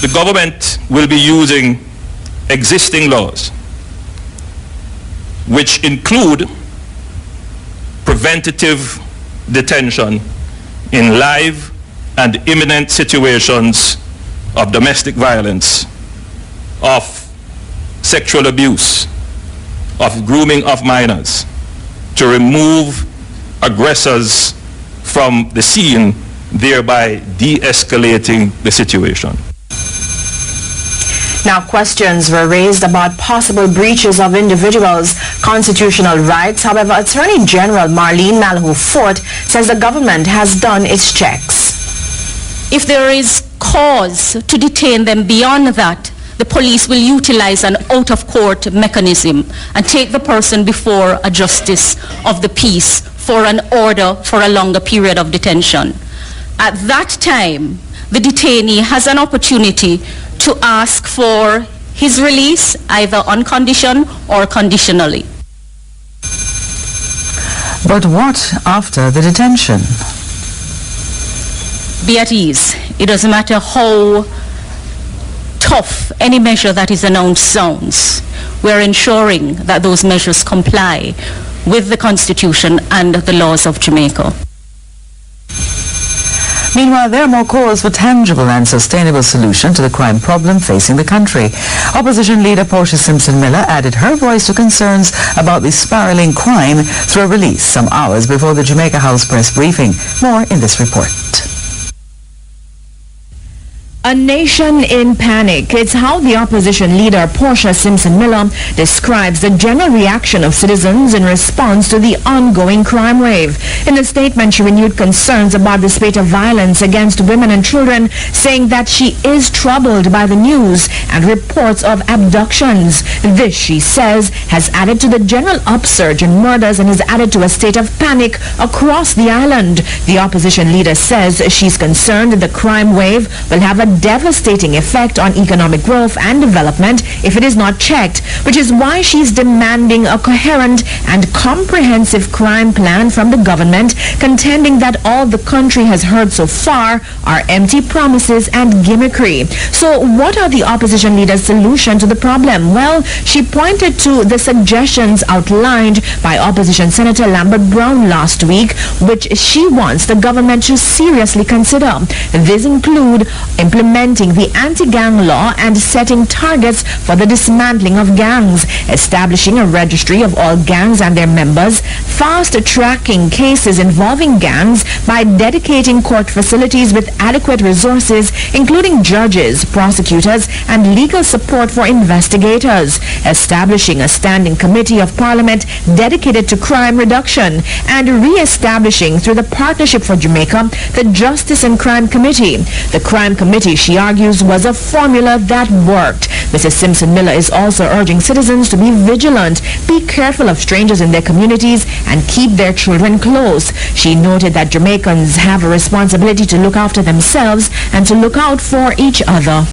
the government will be using existing laws, which include preventative detention in live and imminent situations of domestic violence, of sexual abuse, of grooming of minors, to remove aggressors from the scene, thereby de-escalating the situation. Now, questions were raised about possible breaches of individuals' constitutional rights. However, Attorney General Marlene Malhou Fort says the government has done its checks. If there is cause to detain them beyond that, the police will utilize an out-of-court mechanism and take the person before a justice of the peace for an order for a longer period of detention. At that time, the detainee has an opportunity to ask for his release, either on condition or conditionally. But what after the detention? Be at ease. It doesn't matter how tough any measure that is announced sounds. We're ensuring that those measures comply with the Constitution and the laws of Jamaica. Meanwhile, there are more calls for tangible and sustainable solution to the crime problem facing the country. Opposition leader Portia Simpson Miller added her voice to concerns about the spiraling crime through a release some hours before the Jamaica House press briefing. More in this report. A nation in panic. It's how the opposition leader Portia Simpson Miller describes the general reaction of citizens in response to the ongoing crime wave. In a statement, she renewed concerns about the spate of violence against women and children, saying that she is troubled by the news and reports of abductions. This, she says, has added to the general upsurge in murders and has added to a state of panic across the island. The opposition leader says she's concerned that the crime wave will have a devastating effect on economic growth and development if it is not checked, which is why she's demanding a coherent and comprehensive crime plan from the government, contending that all the country has heard so far are empty promises and gimmickry. So what are the opposition leader's solution to the problem? Well, she pointed to the suggestions outlined by opposition Senator Lambert Brown last week, which she wants the government to seriously consider. These include implementing the anti-gang law and setting targets for the dismantling of gangs, establishing a registry of all gangs and their members, fast-tracking cases involving gangs by dedicating court facilities with adequate resources, including judges, prosecutors, and legal support for investigators, establishing a standing committee of Parliament dedicated to crime reduction, and re-establishing through the Partnership for Jamaica the Justice and Crime Committee. The Crime Committee, she argues, was a formula that worked. Mrs. Simpson Miller is also urging citizens to be vigilant, be careful of strangers in their communities, and keep their children close. She noted that Jamaicans have a responsibility to look after themselves and to look out for each other.